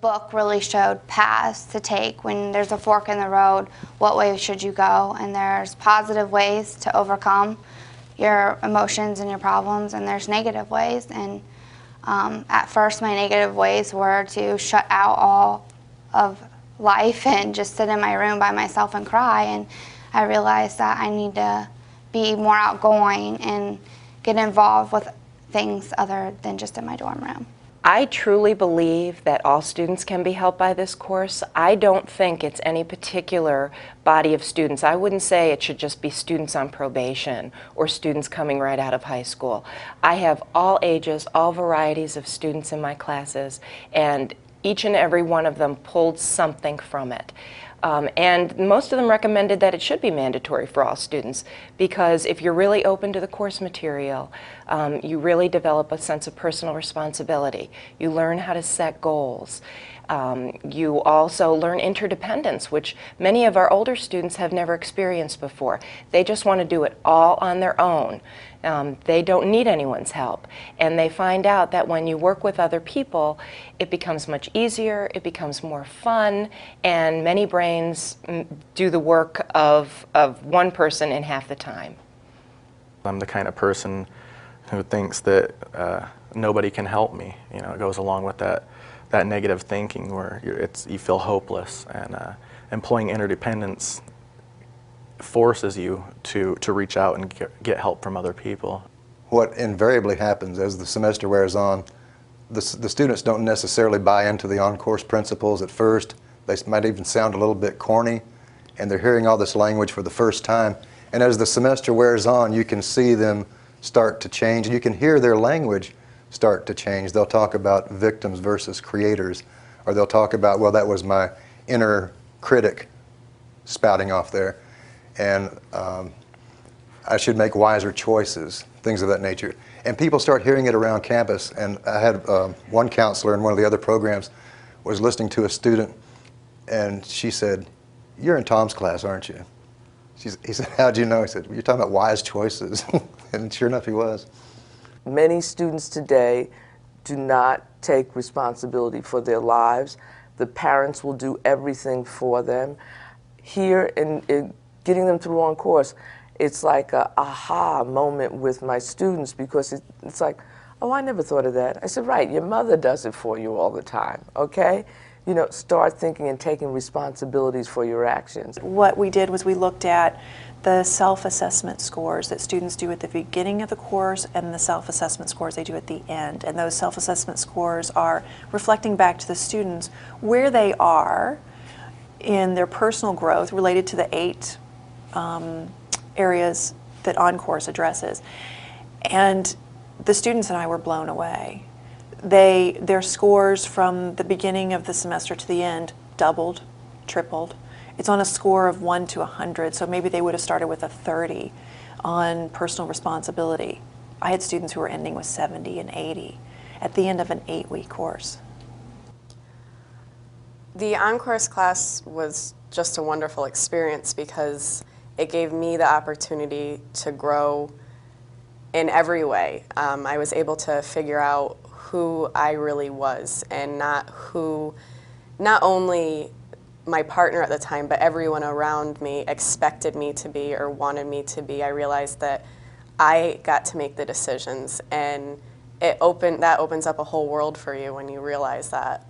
book really showed paths to take when there's a fork in the road. What way should you go? And there's positive ways to overcome your emotions and your problems, and there's negative ways. And at first, my negative ways were to shut out all of life and just sit in my room by myself and cry. And I realized that I need to be more outgoing and get involved with things other than just in my dorm room. I truly believe that all students can be helped by this course. I don't think it's any particular body of students. I wouldn't say it should just be students on probation or students coming right out of high school. I have all ages, all varieties of students in my classes, and each and every one of them pulled something from it. And most of them recommended that it should be mandatory for all students, because if you're really open to the course material, you really develop a sense of personal responsibility. You learn how to set goals. You also learn interdependence, which many of our older students have never experienced before. They just want to do it all on their own. They don't need anyone's help. And they find out that when you work with other people, it becomes much easier, it becomes more fun, and many brains do the work of one person in half the time. I'm the kind of person who thinks that nobody can help me. You know, it goes along with that negative thinking where you feel hopeless, and employing interdependence forces you to reach out and get help from other people. What invariably happens as the semester wears on, the students don't necessarily buy into the on-course principles at first. They might even sound a little bit corny, and they're hearing all this language for the first time. And as the semester wears on, you can see them start to change, and you can hear their language start to change. They'll talk about victims versus creators, or they'll talk about, well, that was my inner critic spouting off there, and I should make wiser choices, things of that nature. And people start hearing it around campus, and I had one counselor in one of the other programs was listening to a student, and she said, "You're in Tom's class, aren't you?" He said, "How'd you know?" He said, "You're talking about wise choices." And sure enough, he was. Many students today do not take responsibility for their lives. The parents will do everything for them. Here, in getting them through on course, it's like a aha moment with my students, because it's like, oh, I never thought of that. I said, right, your mother does it for you all the time, okay? You know, start thinking and taking responsibilities for your actions. What we did was we looked at the self-assessment scores that students do at the beginning of the course and the self-assessment scores they do at the end. And those self-assessment scores are reflecting back to the students where they are in their personal growth related to the 8 areas that OnCourse addresses. And the students and I were blown away. Their scores from the beginning of the semester to the end doubled, tripled. It's on a score of 1 to 100, so maybe they would have started with a 30 on personal responsibility. I had students who were ending with 70 and 80 at the end of an 8-week course. The OnCourse class was just a wonderful experience because it gave me the opportunity to grow in every way. I was able to figure out who I really was, and not only my partner at the time, but everyone around me expected me to be or wanted me to be. I realized that I got to make the decisions, and that opens up a whole world for you when you realize that.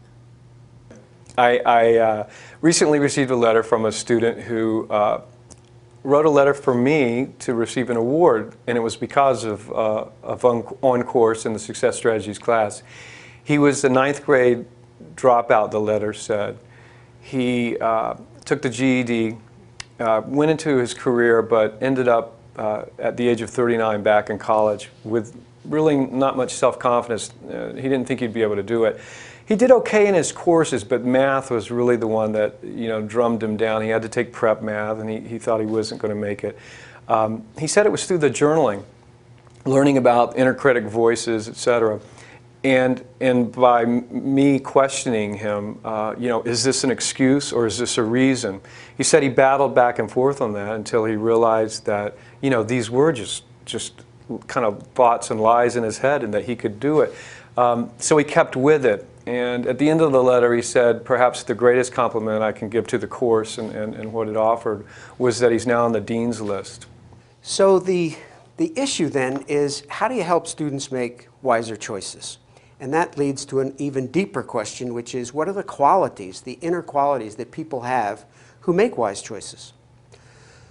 I recently received a letter from a student who wrote a letter for me to receive an award, and it was because of OnCourse in the Success Strategies class. He was a 9th grade dropout, the letter said. He took the GED, went into his career, but ended up at the age of 39 back in college with really not much self-confidence. He didn't think he'd be able to do it. He did okay in his courses, but math was really the one that, you know, drummed him down. He had to take prep math, and he thought he wasn't going to make it. He said it was through the journaling, learning about inner critic voices, etc. And by me questioning him, you know, is this an excuse or is this a reason? He said he battled back and forth on that until he realized that, you know, these were just kind of thoughts and lies in his head, and that he could do it. So he kept with it. And at the end of the letter, he said, perhaps the greatest compliment I can give to the course and what it offered was that he's now on the dean's list. So the issue then is, how do you help students make wiser choices? And that leads to an even deeper question, which is, what are the qualities, the inner qualities that people have who make wise choices?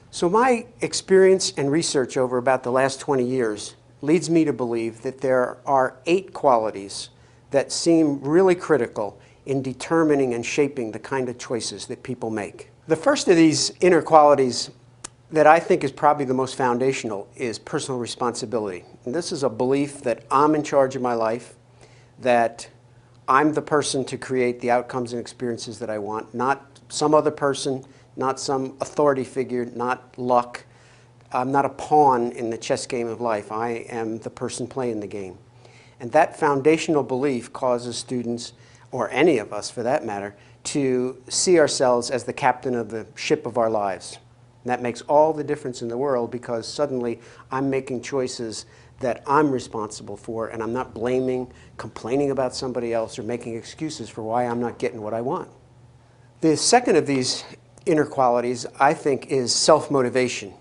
So my experience and research over about the last 20 years leads me to believe that there are 8 qualities that seem really critical in determining and shaping the kind of choices that people make. The first of these inner qualities that I think is probably the most foundational is personal responsibility. And this is a belief that I'm in charge of my life, that I'm the person to create the outcomes and experiences that I want, not some other person, not some authority figure, not luck. I'm not a pawn in the chess game of life. I am the person playing the game. And that foundational belief causes students, or any of us for that matter, to see ourselves as the captain of the ship of our lives. And that makes all the difference in the world, because suddenly I'm making choices that I'm responsible for, and I'm not blaming, complaining about somebody else, or making excuses for why I'm not getting what I want. The second of these inner qualities, I think, is self-motivation.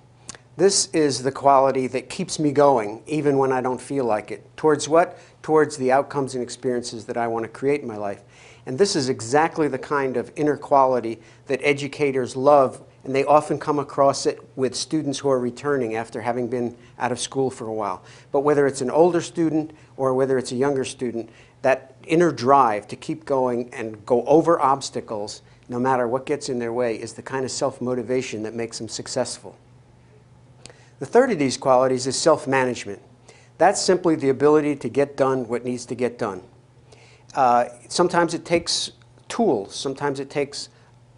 This is the quality that keeps me going, even when I don't feel like it. Towards what? Towards the outcomes and experiences that I want to create in my life. And this is exactly the kind of inner quality that educators love, and they often come across it with students who are returning after having been out of school for a while. But whether it's an older student or whether it's a younger student, that inner drive to keep going and go over obstacles, no matter what gets in their way, is the kind of self-motivation that makes them successful. The third of these qualities is self-management. That's simply the ability to get done what needs to get done. Sometimes it takes tools. Sometimes it takes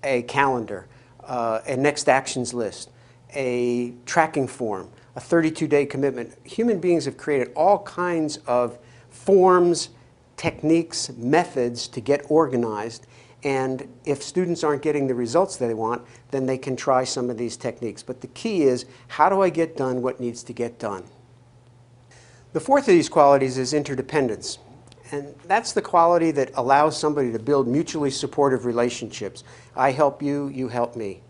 a calendar, a next actions list, a tracking form, a 32-day commitment. Human beings have created all kinds of forms, techniques, methods to get organized. And if students aren't getting the results they want, then they can try some of these techniques. But the key is, how do I get done what needs to get done? The fourth of these qualities is interdependence. And that's the quality that allows somebody to build mutually supportive relationships. I help you, you help me.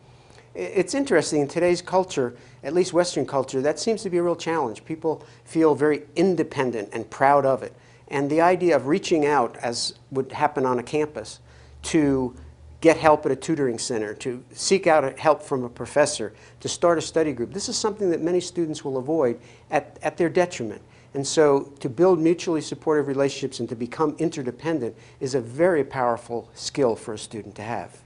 It's interesting, in today's culture, at least Western culture, that seems to be a real challenge. People feel very independent and proud of it. And the idea of reaching out, as would happen on a campus, to get help at a tutoring center, to seek out help from a professor, to start a study group. This is something that many students will avoid at their detriment. And so to build mutually supportive relationships and to become interdependent is a very powerful skill for a student to have.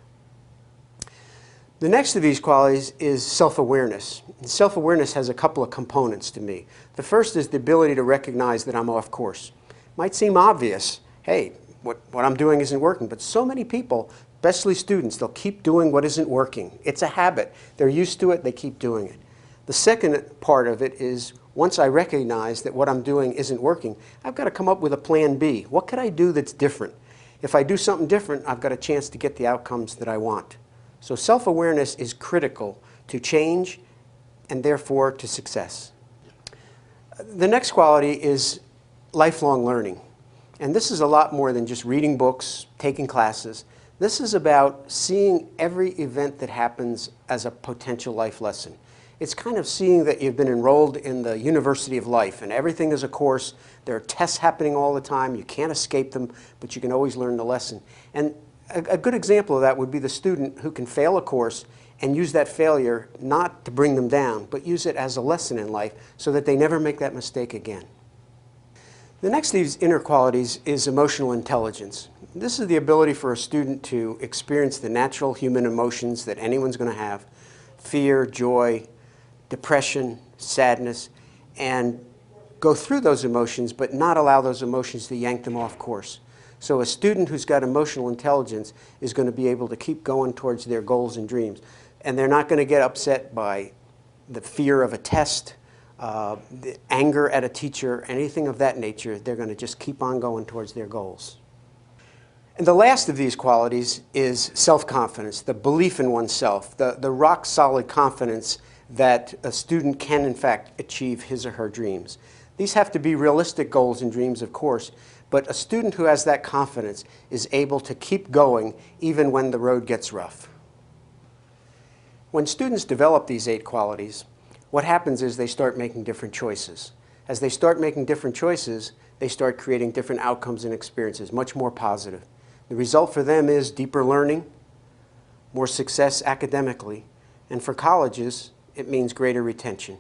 The next of these qualities is self-awareness. Self-awareness has a couple of components to me. The first is the ability to recognize that I'm off course. Might seem obvious, hey, what I'm doing isn't working, but so many people, especially students, they'll keep doing what isn't working. It's a habit. They're used to it, they keep doing it. The second part of it is, once I recognize that what I'm doing isn't working, I've got to come up with a plan B. What could I do that's different? If I do something different, I've got a chance to get the outcomes that I want. So self-awareness is critical to change and therefore to success. The next quality is lifelong learning. And this is a lot more than just reading books, taking classes. This is about seeing every event that happens as a potential life lesson. It's kind of seeing that you've been enrolled in the University of Life, and everything is a course. There are tests happening all the time. You can't escape them, but you can always learn the lesson. And a good example of that would be the student who can fail a course and use that failure not to bring them down, but use it as a lesson in life so that they never make that mistake again. The next of these inner qualities is emotional intelligence. This is the ability for a student to experience the natural human emotions that anyone's going to have: fear, joy, depression, sadness, and go through those emotions but not allow those emotions to yank them off course. So a student who's got emotional intelligence is going to be able to keep going towards their goals and dreams. And they're not going to get upset by the fear of a test, the anger at a teacher, anything of that nature. They're going to just keep on going towards their goals. And the last of these qualities is self-confidence, the belief in oneself, the rock-solid confidence that a student can, in fact, achieve his or her dreams. These have to be realistic goals and dreams, of course, but a student who has that confidence is able to keep going even when the road gets rough. When students develop these 8 qualities, what happens is they start making different choices. As they start making different choices, they start creating different outcomes and experiences, much more positive. The result for them is deeper learning, more success academically, and for colleges, it means greater retention.